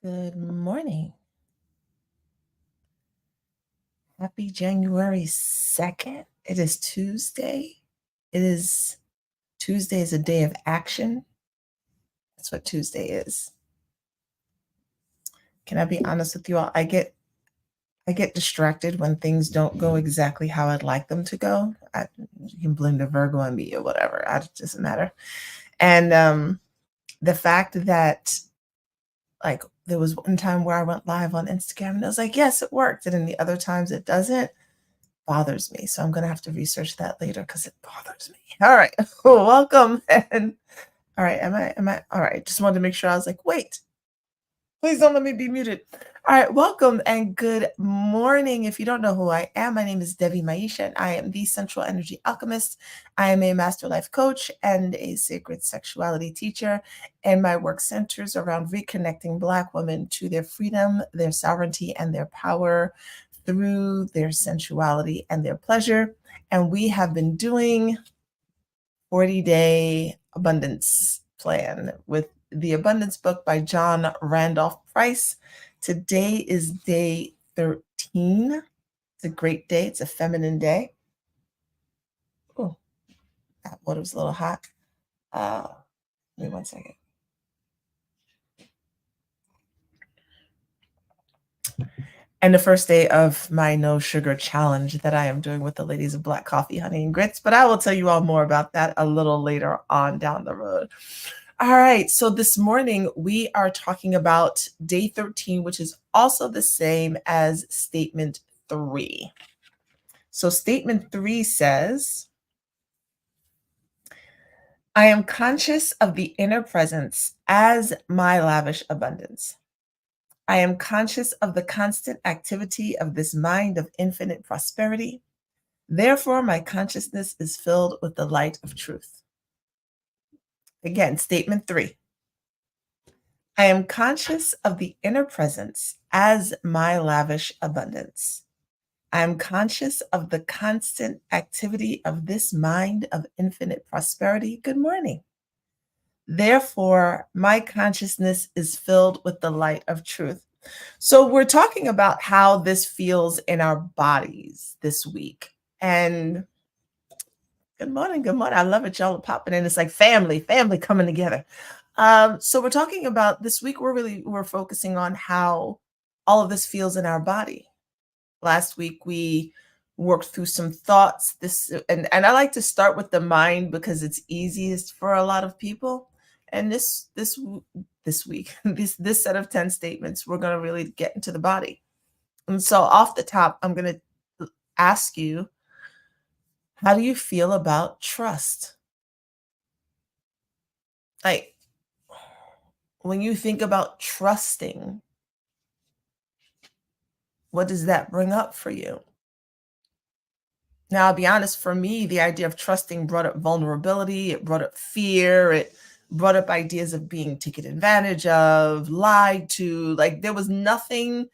Good morning. Happy January 2nd. It is Tuesday. Tuesday is a day of action. That's what Tuesday is. Can I be honest with you all? I get distracted when things don't go exactly how I'd like them to go. You can blame the Virgo on me or whatever. It doesn't matter. And the fact that there was one time where I went live on Instagram and I was like, yes, it worked. And then the other times it doesn't. Bothers me. So I'm going to have to research that later because it bothers me. All right. Welcome. And all right. Am I all right? Just wanted to make sure. I was like, wait, please don't let me be muted. All right. Welcome and good morning. If you don't know who I am, my name is Debbie Maisha, and I am the Sensual Energy Alchemist. I am a master life coach and a sacred sexuality teacher. And my work centers around reconnecting Black women to their freedom, their sovereignty, and their power through their sensuality and their pleasure. And we have been doing 40-day abundance plan with the Abundance book by John Randolph Price. Today is day 13. It's a great day. It's a feminine day. Oh, that water was a little hot. Wait 1 second. And the first day of my no sugar challenge that I am doing with the ladies of Black Coffee, Honey, and Grits. But I will tell you all more about that a little later on down the road. All right. So this morning we are talking about day 13, which is also the same as statement 3. So statement 3 says, I am conscious of the inner presence as my lavish abundance. I am conscious of the constant activity of this mind of infinite prosperity. Therefore, my consciousness is filled with the light of truth. Again, statement 3. I am conscious of the inner presence as my lavish abundance. I am conscious of the constant activity of this mind of infinite prosperity. Good morning. Therefore, my consciousness is filled with the light of truth. So we're talking about how this feels in our bodies this week. And good morning, good morning. I love it. Y'all are popping in. It's like family coming together. So we're talking about this week. We're focusing on how all of this feels in our body. Last week we worked through some thoughts. And I like to start with the mind because it's easiest for a lot of people. And this week, this set of 10 statements, we're going to really get into the body. And so off the top, I'm going to ask you, how do you feel about trust? Like, when you think about trusting, what does that bring up for you? Now, I'll be honest, for me, the idea of trusting brought up vulnerability, it brought up fear, it brought up ideas of being taken advantage of, lied to. Like, there was nothing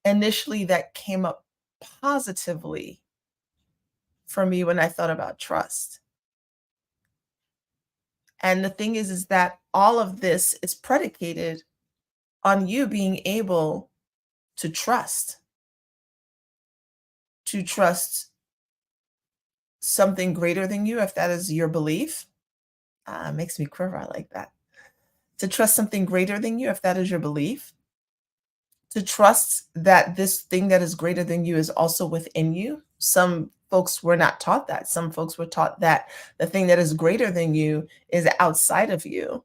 initially that came up positively for me when I thought about trust. And the thing is that all of this is predicated on you being able to trust something greater than you, if that is your belief. Makes me quiver. I like that. To trust something greater than you, if that is your belief. To trust that this thing that is greater than you is also within you. Some folks were not taught that. Some folks were taught that the thing that is greater than you is outside of you.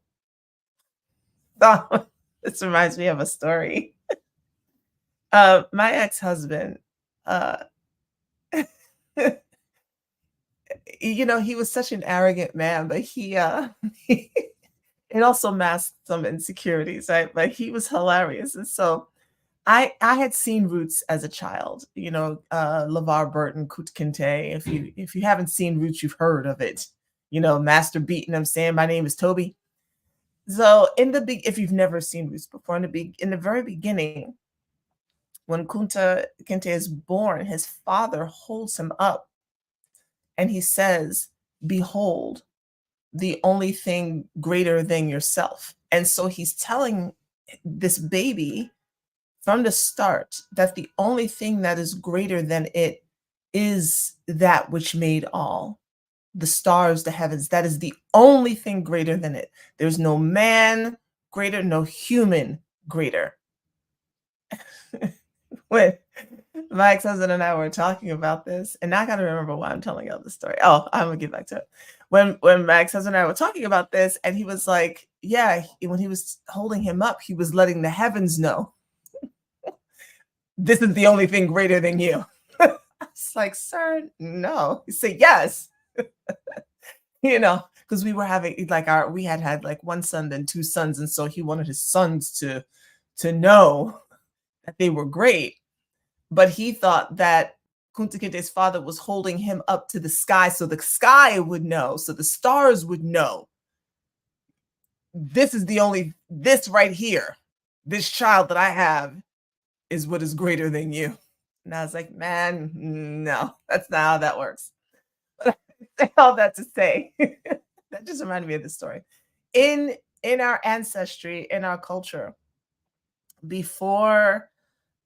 Oh, this reminds me of a story. My ex-husband, uh, he was such an arrogant man, but it also masked some insecurities, right? But he was hilarious. And so I had seen Roots as a child, LeVar Burton, Kut Kinte. If you haven't seen Roots, you've heard of it. Master beating him saying, "My name is Toby." So if you've never seen Roots before, in the very beginning, when Kunta Kinte is born, his father holds him up and he says, "Behold, the only thing greater than yourself." And so he's telling this baby from the start, that the only thing that is greater than it is that which made all. The stars, the heavens, that is the only thing greater than it. There's no man greater, no human greater. When my ex-husband and I were talking about this, and now I gotta remember why I'm telling y'all this story. Oh, I'm gonna get back to it. When my ex-husband and I were talking about this, and he was like, yeah, when he was holding him up, he was letting the heavens know, this is the only thing greater than you. I was like, sir, no. He said, yes. Because we were having like we had like one son, then two sons, and so he wanted his sons to know that they were great. But he thought that Kunta Kinte's father was holding him up to the sky so the sky would know, so the stars would know. This right here, this child that I have is what is greater than you. And I was like, man, no, that's not how that works. But I say all that to say, that just reminded me of this story. In our ancestry, in our culture, before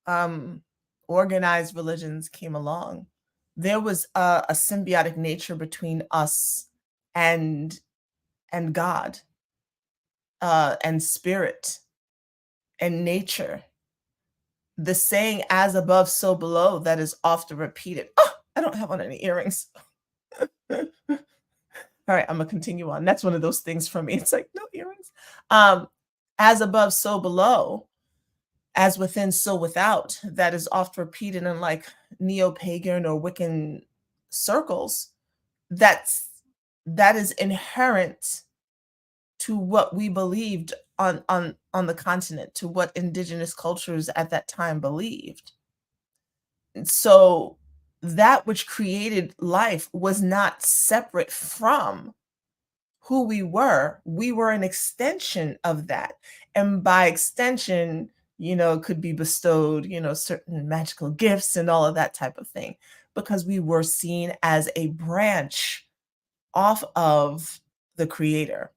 um, organized religions came along, there was a symbiotic nature between us and God, and spirit and nature. The saying "as above, so below" that is often repeated. Oh, I don't have on any earrings. All right, I'm gonna continue on. That's one of those things for me. It's like no earrings. Um, as above, so below, as within, so without. That is oft repeated in like neo-pagan or Wiccan circles. That's that is inherent to what we believed on the continent, to what indigenous cultures at that time believed. And so that which created life was not separate from who we were an extension of that. And by extension, could be bestowed, certain magical gifts and all of that type of thing, because we were seen as a branch off of the creator.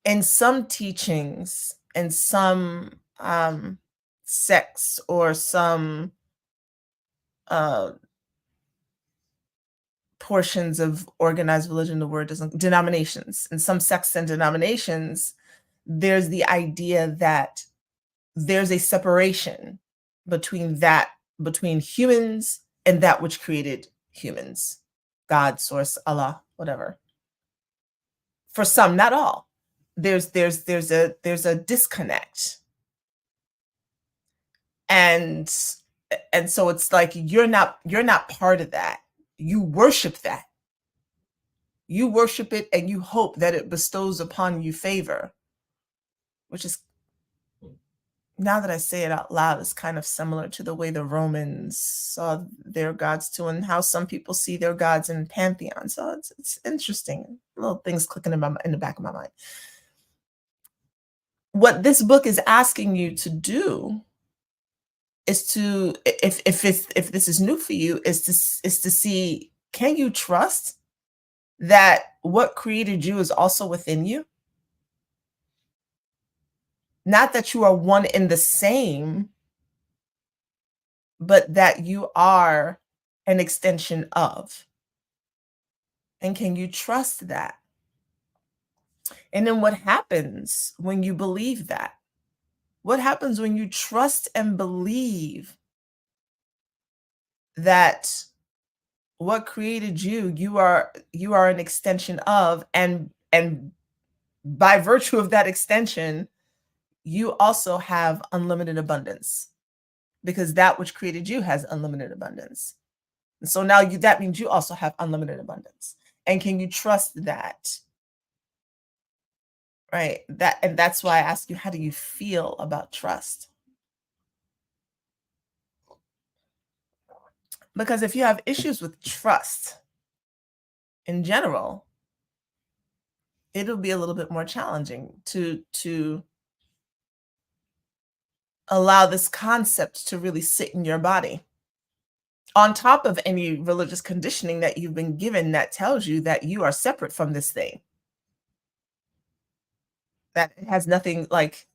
In some teachings, and some sects, or some uh, portions of organized religion, the word doesn't, denominations, in some sects and denominations, there's the idea that there's a separation between humans and that which created humans, God, source, Allah, whatever. For some, not all, there's a disconnect. And so it's like you're not part of that. You worship that. You worship it, and you hope that it bestows upon you favor, which is, now that I say it out loud, is kind of similar to the way the Romans saw their gods too, and how some people see their gods in pantheons. So it's interesting. Little things clicking in the back of my mind. What this book is asking you to do is to, if this is new for you, is to see, can you trust that what created you is also within you? Not that you are one in the same, but that you are an extension of. And can you trust that? And then what happens when you believe that? What happens when you trust and believe that what created you, you are an extension of, and by virtue of that extension, you also have unlimited abundance, because that which created you has unlimited abundance. And so now that means you also have unlimited abundance. And can you trust that? Right? That's why I ask you, how do you feel about trust? Because if you have issues with trust in general, it'll be a little bit more challenging to allow this concept to really sit in your body, on top of any religious conditioning that you've been given that tells you that you are separate from this thing. That it has nothing like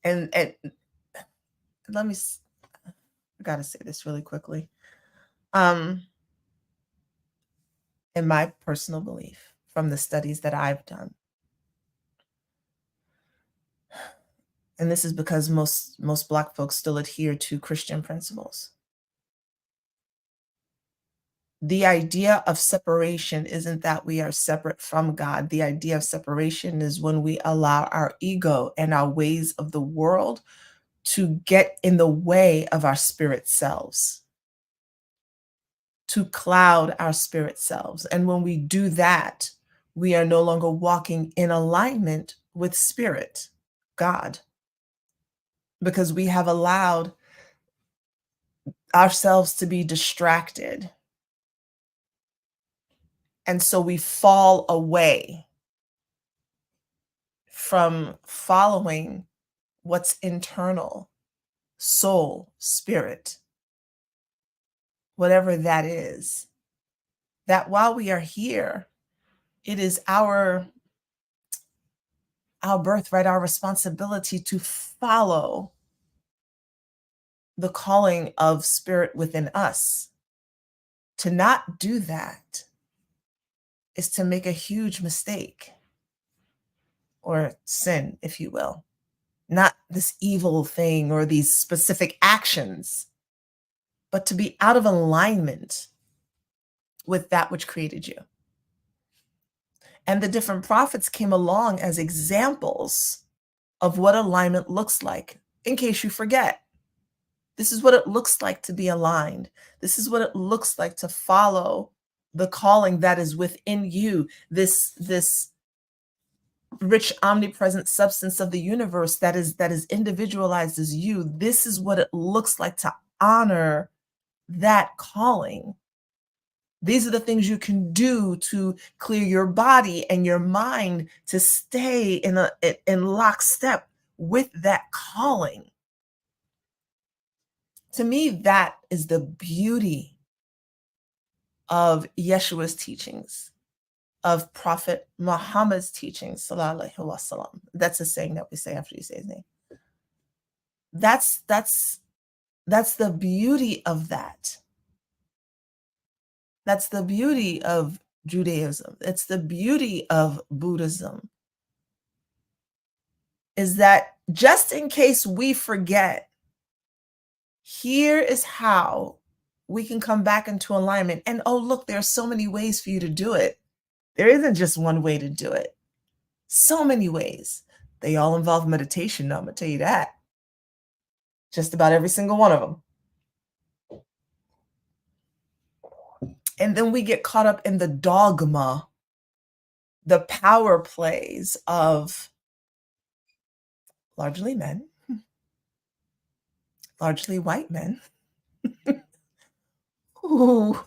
and let me I gotta say this really quickly. Um, in my personal belief, from the studies that I've done, and this is because most Black folks still adhere to Christian principles. The idea of separation isn't that we are separate from God. The idea of separation is when we allow our ego and our ways of the world to get in the way of our spirit selves, to cloud our spirit selves. And when we do that, we are no longer walking in alignment with spirit, God, because we have allowed ourselves to be distracted. And so we fall away from following what's internal, soul, spirit, whatever that is. That while we are here, it is our birthright, our responsibility to follow the calling of spirit within us. To not do that is to make a huge mistake or sin, if you will. Not this evil thing or these specific actions, but to be out of alignment with that which created you. And the different prophets came along as examples of what alignment looks like. In case you forget, this is what it looks like to be aligned. This is what it looks like to follow the calling that is within you, this rich omnipresent substance of the universe that is individualized as you. This is what it looks like to honor that calling. These are the things you can do to clear your body and your mind to stay in lockstep with that calling. To me, that is the beauty of Yeshua's teachings, of Prophet Muhammad's teachings, sallallahu alaihi wasallam. That's a saying that we say after you say his name. That's the beauty of that. That's the beauty of Judaism. It's the beauty of Buddhism. Is that just in case we forget, here is how we can come back into alignment. And oh, look, there are so many ways for you to do it. There isn't just one way to do it. So many ways. They all involve meditation, though, I'm going to tell you that. Just about every single one of them. And then we get caught up in the dogma, the power plays of largely men, largely white men, who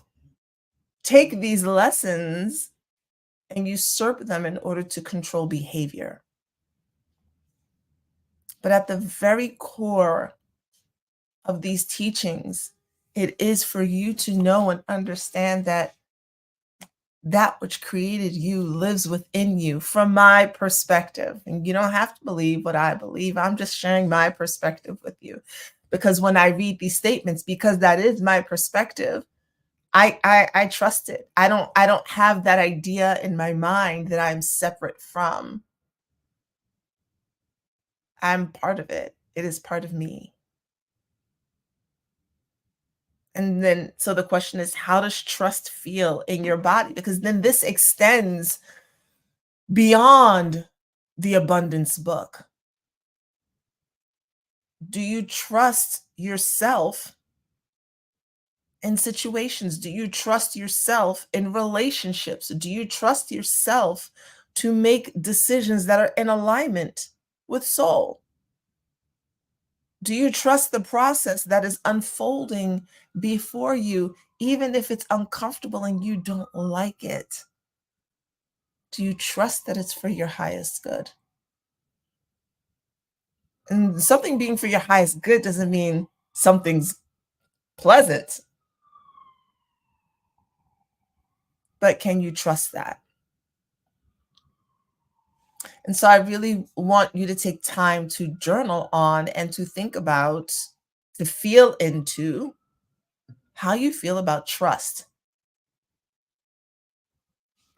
take these lessons and usurp them in order to control behavior. But at the very core of these teachings, it is for you to know and understand that that which created you lives within you, from my perspective. And you don't have to believe what I believe. I'm just sharing my perspective with you. Because when I read these statements, because that is my perspective, I trust it. I don't have that idea in my mind that I'm separate from. I'm part of it. It is part of me. And then, so the question is, how does trust feel in your body? Because then this extends beyond the abundance book. Do you trust yourself in situations? Do you trust yourself in relationships? Do you trust yourself to make decisions that are in alignment with soul? Do you trust the process that is unfolding before you, even if it's uncomfortable and you don't like it? Do you trust that it's for your highest good? And something being for your highest good doesn't mean something's pleasant, but can you trust that? And so I really want you to take time to journal on and to think about, to feel into how you feel about trust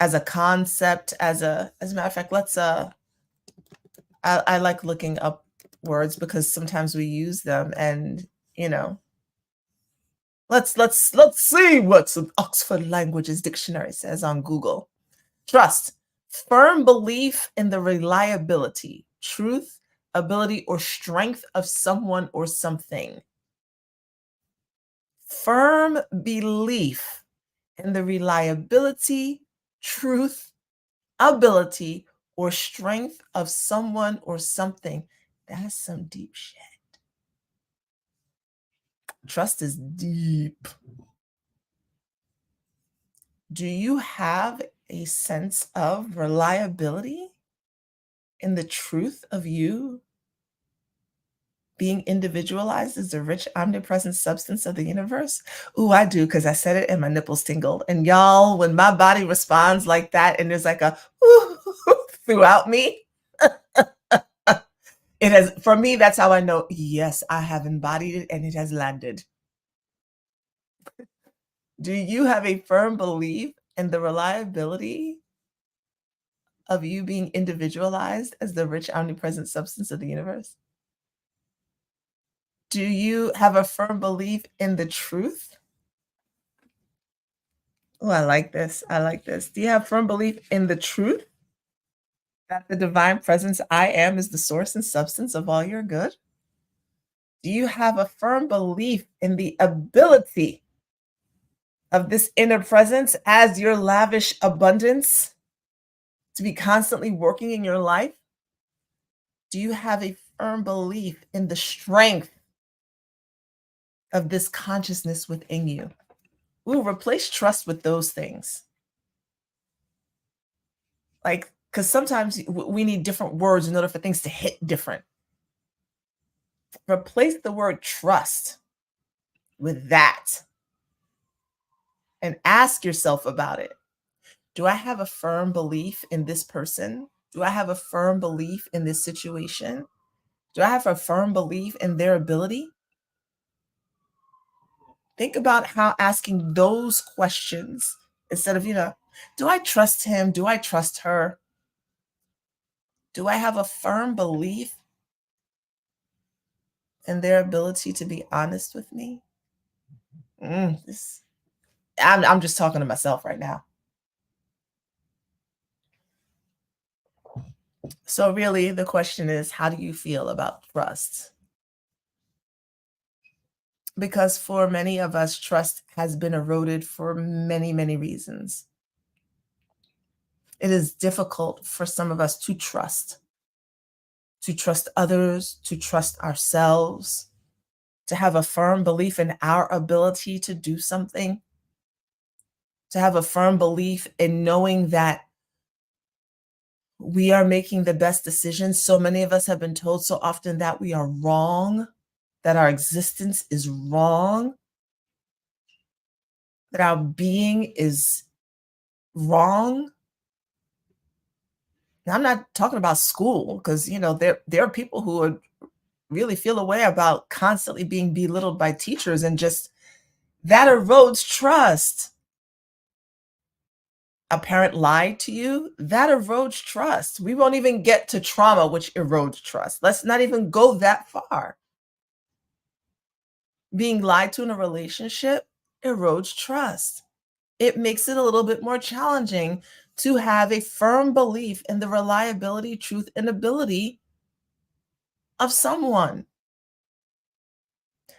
as a concept, as a matter of fact, I like looking up words because sometimes we use them and, you know, let's see what the Oxford Languages Dictionary says on Google. Trust, firm belief in the reliability, truth, ability, or strength of someone or something. Firm belief in the reliability, truth, ability, or strength of someone or something. That's some deep shit. Trust is deep. Do you have a sense of reliability in the truth of you being individualized as the rich, omnipresent substance of the universe? Ooh, I do, because I said it and my nipples tingled. And y'all, when my body responds like that and there's like a ooh throughout me, it has, for me, that's how I know, yes, I have embodied it and it has landed. Do you have a firm belief in the reliability of you being individualized as the rich, omnipresent substance of the universe? Do you have a firm belief in the truth? Oh, I like this. I like this. Do you have firm belief in the truth that the divine presence I am is the source and substance of all your good? Do you have a firm belief in the ability of this inner presence as your lavish abundance to be constantly working in your life? Do you have a firm belief in the strength of this consciousness within you? Ooh, replace trust with those things. Like, because sometimes we need different words in order for things to hit different. Replace the word trust with that and ask yourself about it. Do I have a firm belief in this person? Do I have a firm belief in this situation? Do I have a firm belief in their ability? Think about how asking those questions instead of, do I trust him? Do I trust her? Do I have a firm belief in their ability to be honest with me? I'm just talking to myself right now. So really the question is, how do you feel about trust? Because for many of us, trust has been eroded for many, many reasons. It is difficult for some of us to trust others, to trust ourselves, to have a firm belief in our ability to do something, to have a firm belief in knowing that we are making the best decisions. So many of us have been told so often that we are wrong, that our existence is wrong, that our being is wrong. Now, I'm not talking about school because there are people who are really feel a way about constantly being belittled by teachers, and just that erodes trust. A parent lied to you, that erodes trust. We won't even get to trauma, which erodes trust. Let's not even go that far. Being lied to in a relationship erodes trust. It makes it a little bit more challenging to have a firm belief in the reliability, truth, and ability of someone.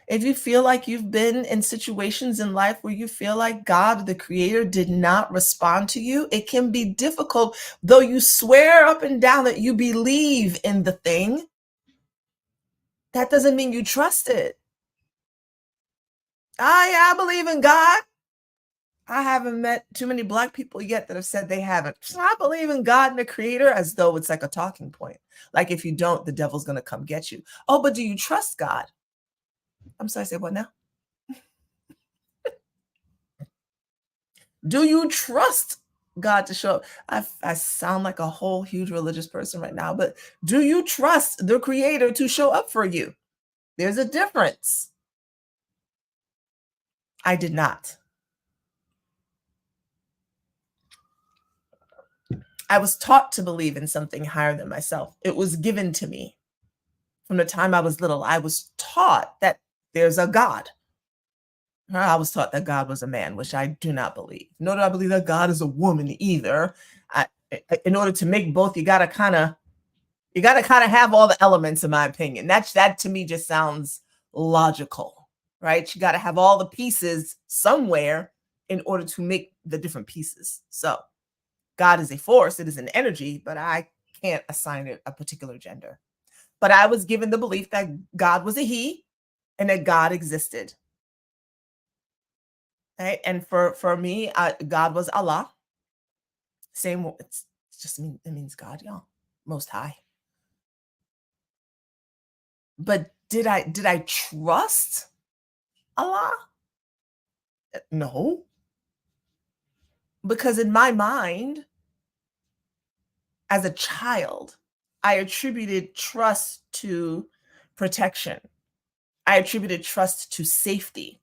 If you feel like you've been in situations in life where you feel like God, the creator, did not respond to you, it can be difficult, though you swear up and down that you believe in the thing. That doesn't mean you trust it. Yeah, I believe in God. I haven't met too many Black people yet that have said they haven't. I believe in God and the creator, as though it's like a talking point. Like if you don't, the devil's going to come get you. Oh, but do you trust God? I'm sorry, say what now? Do you trust God to show up. I sound like a whole huge religious person right now, but do you trust the creator to show up for you? There's a difference. I did not. I was taught to believe in something higher than myself. It was given to me from the time I was little. I was taught that there's a God. I was taught that God was a man, which I do not believe. Nor do I believe that God is a woman either. In order to make both, you gotta kind of have all the elements, in my opinion. That to me just sounds logical, right? You got to have all the pieces somewhere in order to make the different pieces. So God is a force, it is an energy, but I can't assign it a particular gender. But I was given the belief that God was a he and that God existed. Right? And for me, God was Allah. Same. It's just it means God, y'all, Most High. But did I trust Allah? No, because in my mind, as a child, I attributed trust to protection. I attributed trust to safety.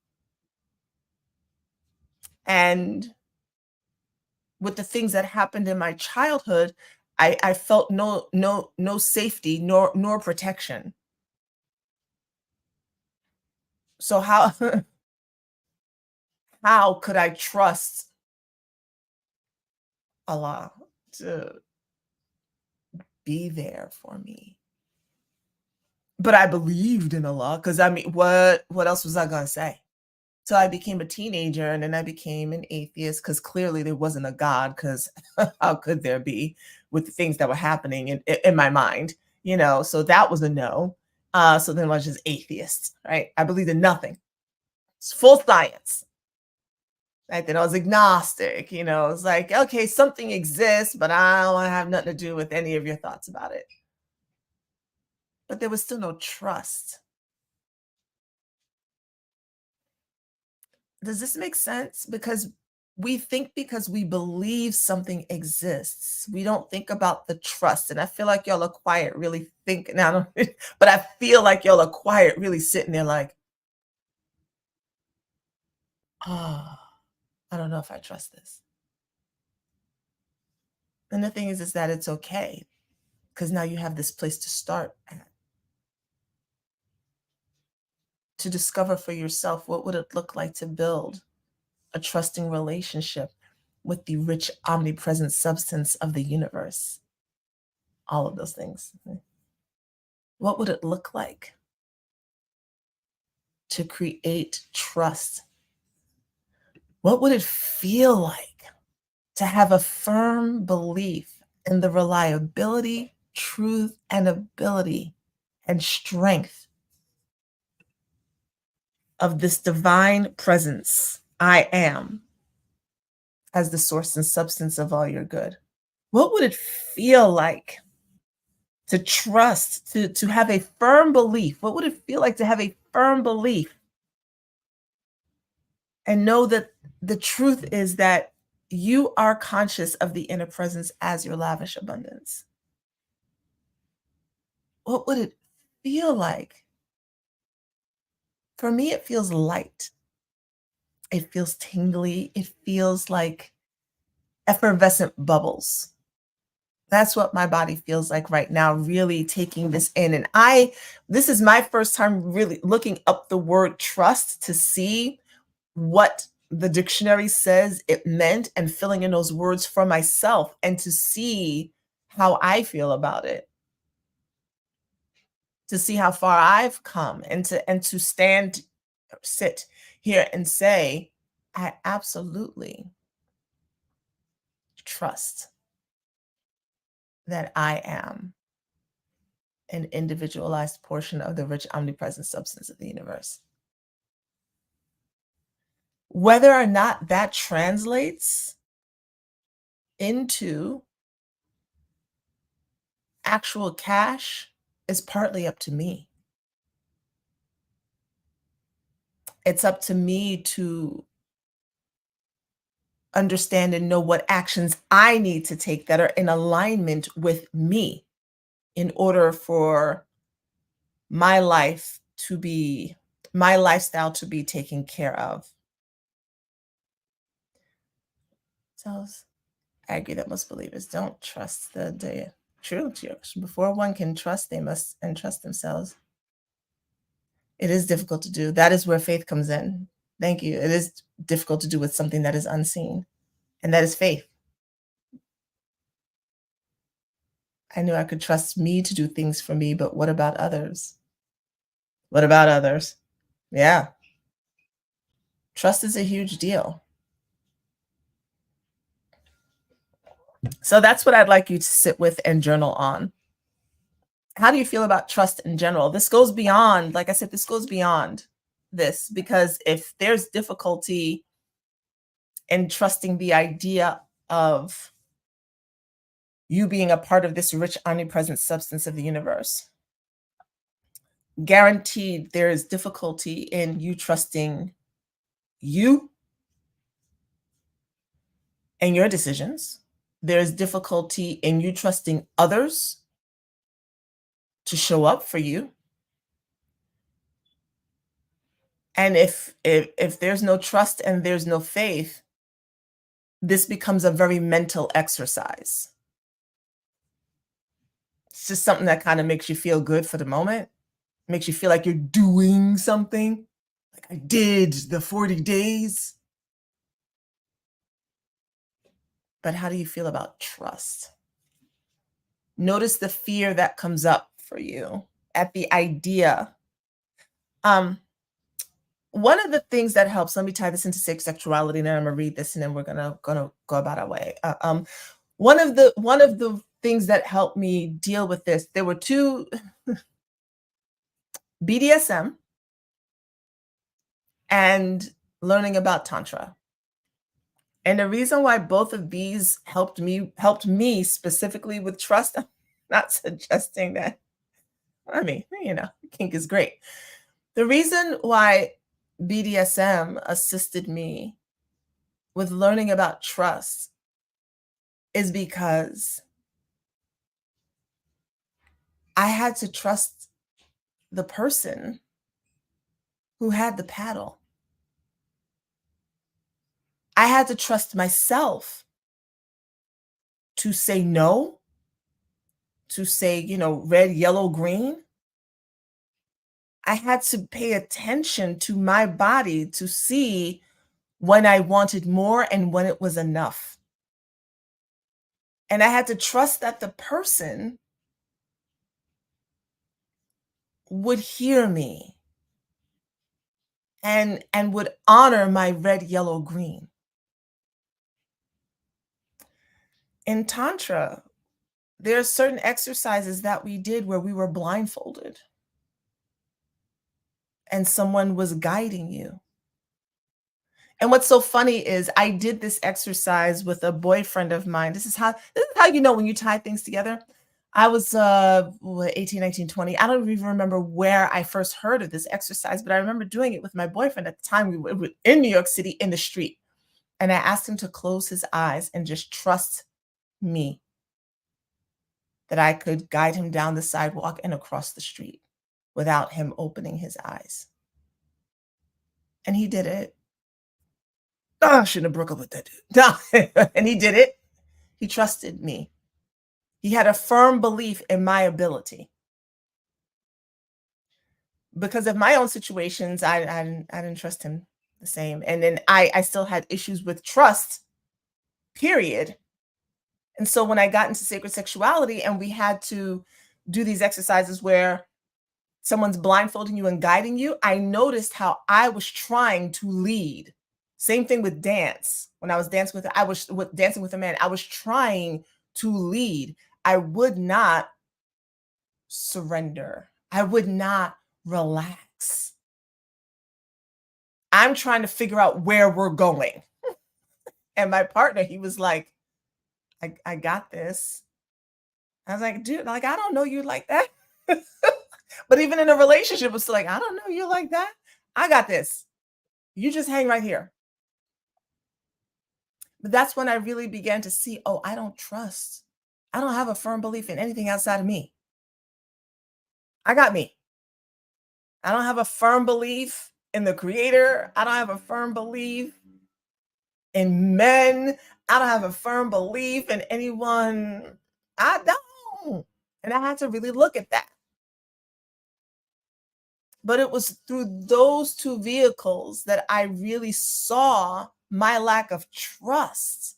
And with the things that happened in my childhood, I felt no safety nor protection. So how how could I trust Allah to be there for me? But I believed in Allah because I mean, what else was I gonna say? So I became a teenager and then I became an atheist because clearly there wasn't a God. Because how could there be with the things that were happening in my mind? So that was a no. So then I was just atheist, right? I believed in nothing. It's full science. Right? Then I was agnostic, it's like, okay, something exists, but I don't want to have nothing to do with any of your thoughts about it. But there was still no trust. Does this make sense? Because we think because we believe something exists, we don't think about the trust. And I feel like y'all are quiet, really think now, but I feel like y'all are quiet, really sitting there like, oh, I don't know if I trust this. And the thing is that it's okay because now you have this place to start at, to discover for yourself what would it look like to build a trusting relationship with the rich, omnipresent substance of the universe. All of those things. What would it look like to create trust? What would it feel like to have a firm belief in the reliability, truth, and ability and strength of this divine presence, I am, as the source and substance of all your good? What would it feel like to trust, to have a firm belief? What would it feel like to have a firm belief and know that the truth is that you are conscious of the inner presence as your lavish abundance? What would it feel like? For me, it feels light. It feels tingly. It feels like effervescent bubbles. That's what my body feels like right now, really taking this in. And this is my first time really looking up the word trust to see what the dictionary says it meant and filling in those words for myself and to see how I feel about it, to see how far I've come and to sit here and say, I absolutely trust that I am an individualized portion of the rich omnipresent substance of the universe. Whether or not that translates into actual cash is partly up to me. It's up to me to understand and know what actions I need to take that are in alignment with me in order for my life to be my lifestyle to be taken care of. So I agree that most believers don't trust the true church. Before one can trust, they must entrust themselves. It is difficult to do. That is where faith comes in. Thank you. It is difficult to do with something that is unseen, and that is faith. I knew I could trust me to do things for me, but what about others? What about others? Yeah, trust is a huge deal. So that's what I'd like you to sit with and journal on. How do you feel about trust in general? This goes beyond, like I said, this goes beyond this because if there's difficulty in trusting the idea of you being a part of this rich, omnipresent substance of the universe, guaranteed there is difficulty in you trusting you and your decisions. There's difficulty in you trusting others to show up for you. And if there's no trust and there's no faith, this becomes a very mental exercise. It's just something that kind of makes you feel good for the moment, makes you feel like you're doing something. Like I did the 40 days. But how do you feel about trust? Notice the fear that comes up for you at the idea. Um, One of the things that helps, let me tie this into sexuality, and then I'm gonna read this, and then we're gonna go about our way. One of the things that helped me deal with this, there were two, BDSM and learning about Tantra. And the reason why both of these helped me specifically with trust, I'm not suggesting that, I mean, kink is great. The reason why BDSM assisted me with learning about trust is because I had to trust the person who had the paddle. I had to trust myself to say no, to say, red, yellow, green. I had to pay attention to my body to see when I wanted more and when it was enough. And I had to trust that the person would hear me and would honor my red, yellow, green. In Tantra, there are certain exercises that we did where we were blindfolded and someone was guiding you. And what's so funny is I did this exercise with a boyfriend of mine. This is how you know when you tie things together. I was 18, 19, 20. I don't even remember where I first heard of this exercise, but I remember doing it with my boyfriend at the time. We were in New York City in the street. And I asked him to close his eyes and just trust me that I could guide him down the sidewalk and across the street without him opening his eyes. And he did it. Oh, I shouldn't have broke up with that dude. No. And he did it. He trusted me. He had a firm belief in my ability. Because of my own situations, I didn't trust him the same. And then I still had issues with trust, period. And so when I got into sacred sexuality and we had to do these exercises where someone's blindfolding you and guiding you, I noticed how I was trying to lead. Same thing with dance. When I was dancing with a man, I was trying to lead. I would not surrender. I would not relax. I'm trying to figure out where we're going. And my partner, he was like, I got this. I was like, dude, like, I don't know you like that. But even in a relationship, it's like, I don't know you like that. I got this. You just hang right here. But that's when I really began to see, oh, I don't trust. I don't have a firm belief in anything outside of me. I got me. I don't have a firm belief in the creator. I don't have a firm belief in men. I don't have a firm belief in anyone. I don't. And I had to really look at that. But it was through those two vehicles that I really saw my lack of trust,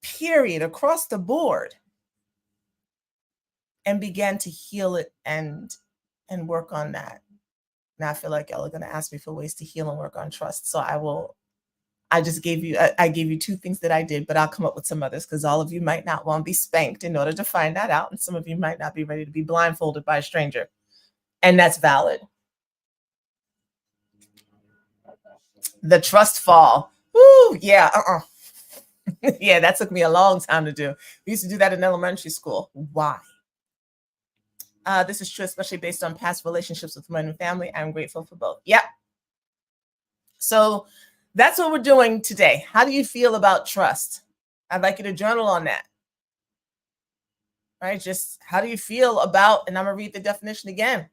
period, across the board, and began to heal it and work on that. Now I feel like y'all are going to ask me for ways to heal and work on trust. So I just gave you, I gave you two things that I did, but I'll come up with some others because all of you might not want to be spanked in order to find that out. And some of you might not be ready to be blindfolded by a stranger. And that's valid. The trust fall. Woo, yeah, yeah, that took me a long time to do. We used to do that in elementary school. Why? This is true, especially based on past relationships with men and family. I'm grateful for both. Yeah. So that's what we're doing today. How do you feel about trust? I'd like you to journal on that. Right? Just how do you feel about, and I'm going to read the definition again.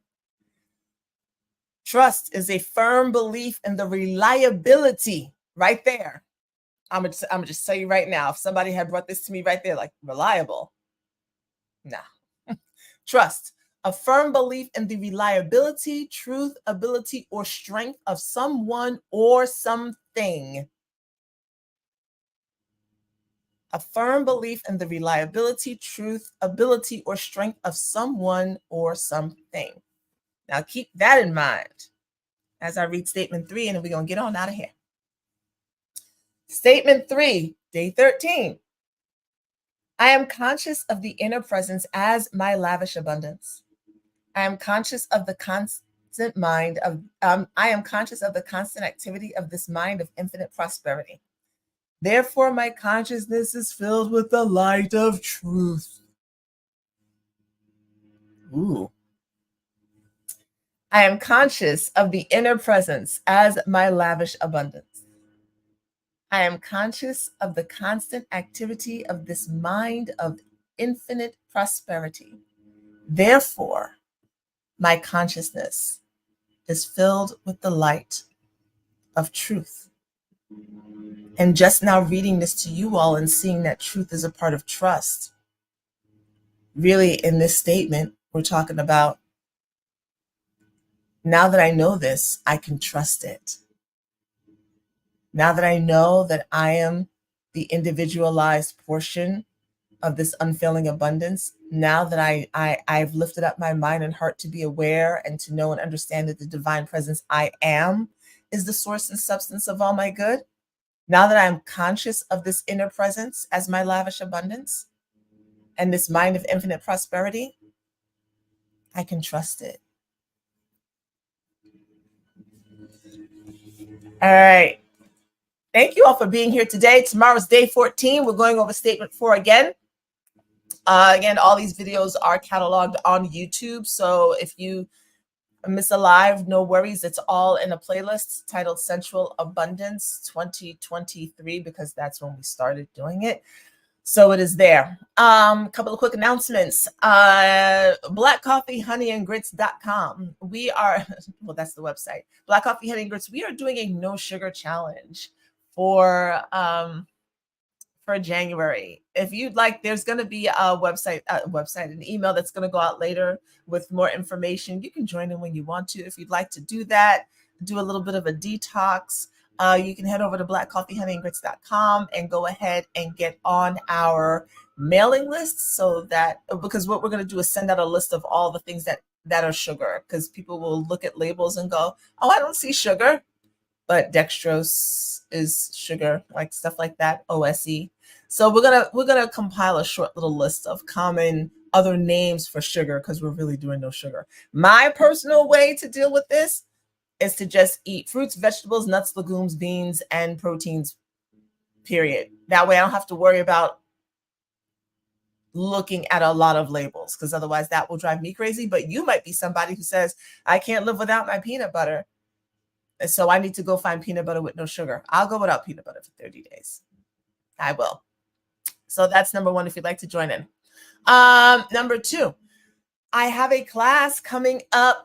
Trust is a firm belief in the reliability, right there. I'm gonna just tell you right now, if somebody had brought this to me right there, like reliable, nah. Trust, a firm belief in the reliability, truth, ability, or strength of someone or something. A firm belief in the reliability, truth, ability, or strength of someone or something. Now keep that in mind as I read statement 3, and then we're going to get on out of here. Statement 3, day 13. I am conscious of the inner presence as my lavish abundance. I am conscious of the constant mind of, I am conscious of the constant activity of this mind of infinite prosperity. Therefore, my consciousness is filled with the light of truth. Ooh. I am conscious of the inner presence as my lavish abundance. I am conscious of the constant activity of this mind of infinite prosperity. Therefore, my consciousness is filled with the light of truth. And just now reading this to you all and seeing that truth is a part of trust. Really, in this statement, we're talking about, now that I know this, I can trust it. Now that I know that I am the individualized portion of this unfailing abundance, now that I've lifted up my mind and heart to be aware and to know and understand that the divine presence I am is the source and substance of all my good, now that I'm conscious of this inner presence as my lavish abundance and this mind of infinite prosperity, I can trust it. All right. Thank you all for being here today. Tomorrow's day 14. We're going over statement 4 again. Again, all these videos are cataloged on YouTube. So if you miss a live, no worries. It's all in a playlist titled Sensual Abundance 2023, because that's when we started doing it. So it is there. A couple of quick announcements. blackcoffeehoneyandgrits.com. We are, well, that's the website. Black Coffee, Honey and Grits. We are doing a no sugar challenge for January. If you'd like, there's going to be a website, an email that's going to go out later with more information. You can join in when you want to. If you'd like to do that, do a little bit of a detox, you can head over to blackcoffeehoneyandgrits.com and go ahead and get on our mailing list, so that, because what we're going to do is send out a list of all the things that are sugar, because people will look at labels and go, oh, I don't see sugar, but dextrose is sugar, like stuff like that, OSE. So we're gonna compile a short little list of common other names for sugar, because we're really doing no sugar. My personal way to deal with this is to just eat fruits, vegetables, nuts, legumes, beans, and proteins, period. That way I don't have to worry about looking at a lot of labels, because otherwise that will drive me crazy. But you might be somebody who says, I can't live without my peanut butter. So I need to go find peanut butter with no sugar. I'll go without peanut butter for 30 days. I will. So that's number one if you'd like to join in. Number two, I have a class coming up.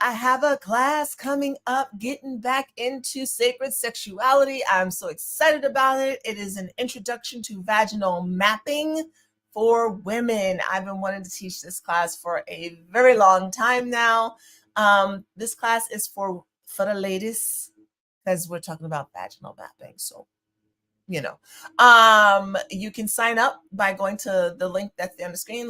Getting back into sacred sexuality. I'm so excited about it. It is an introduction to vaginal mapping for women. I've been wanting to teach this class for a very long time now. This class is for the ladies because we're talking about vaginal mapping. So you can sign up by going to the link that's on the screen,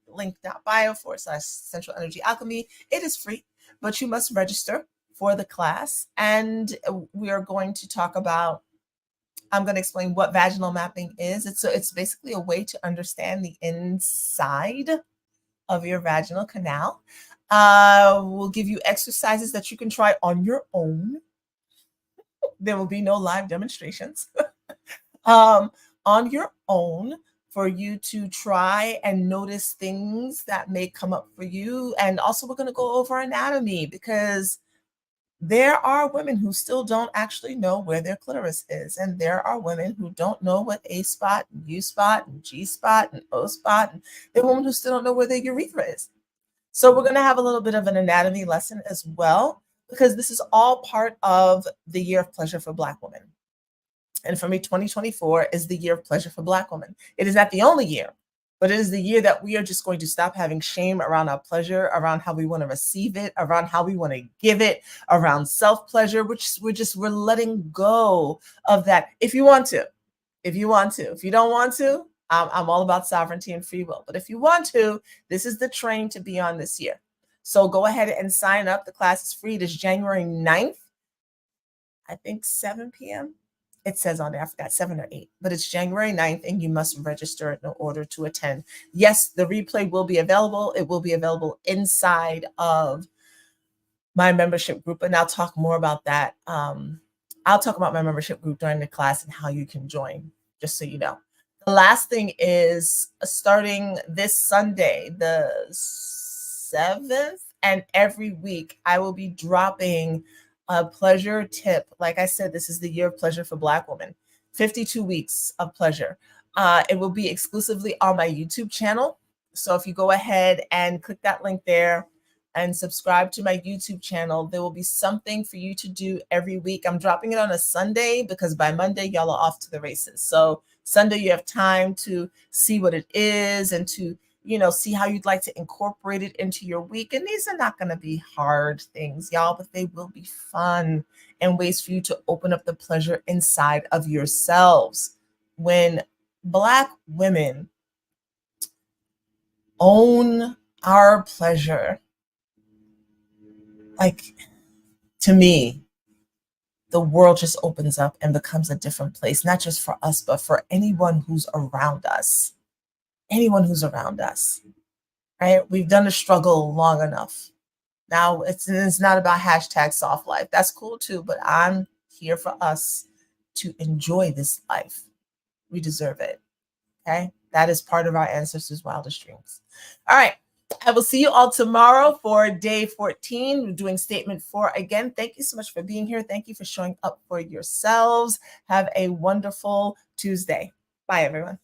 link.bio/sensual energy alchemy. It is free, but you must register for the class. And we are going to talk about, I'm going to explain what vaginal mapping is. It's basically a way to understand the inside of your vaginal canal. We'll give you exercises that you can try on your own. There will be no live demonstrations. On your own, for you to try and notice things that may come up for you. And also we're going to go over anatomy, because there are women who still don't actually know where their clitoris is. And there are women who don't know what A spot and U spot and G spot and O spot. And there are women who still don't know where their urethra is. So we're going to have a little bit of an anatomy lesson as well, because this is all part of the year of pleasure for Black women. And for me, 2024 is the year of pleasure for Black women. It is not the only year, but it is the year that we are just going to stop having shame around our pleasure, around how we want to receive it, around how we want to give it, around self-pleasure, which we're letting go of that. If you want to, if you don't want to, I'm all about sovereignty and free will. But if you want to, this is the train to be on this year. So go ahead and sign up. The class is free. It is January 9th, I think 7 p.m. It says on there, I forgot, 7 or 8, but it's January 9th, and you must register in order to attend. Yes, the replay will be available. It will be available inside of my membership group, and I'll talk more about that. I'll talk about my membership group during the class and how you can join, just so you know. The last thing is, starting this Sunday, the 7th, and every week, I will be dropping a pleasure tip. Like I said, this is the year of pleasure for Black women. 52 weeks of pleasure. It will be exclusively on my YouTube channel. So if you go ahead and click that link there and subscribe to my YouTube channel, there will be something for you to do every week. I'm dropping it on a Sunday because by Monday, y'all are off to the races. So Sunday, you have time to see what it is and to see how you'd like to incorporate it into your week. And these are not going to be hard things, y'all, but they will be fun and ways for you to open up the pleasure inside of yourselves. When Black women own our pleasure, like, to me, the world just opens up and becomes a different place, not just for us, but for anyone who's around us. Anyone who's around us, right? We've done the struggle long enough. Now it's not about hashtag soft life. That's cool too, but I'm here for us to enjoy this life. We deserve it, okay? That is part of our ancestors' wildest dreams. All right, I will see you all tomorrow for day 14. We're doing statement 4 again. Thank you so much for being here. Thank you for showing up for yourselves. Have a wonderful Tuesday. Bye, everyone.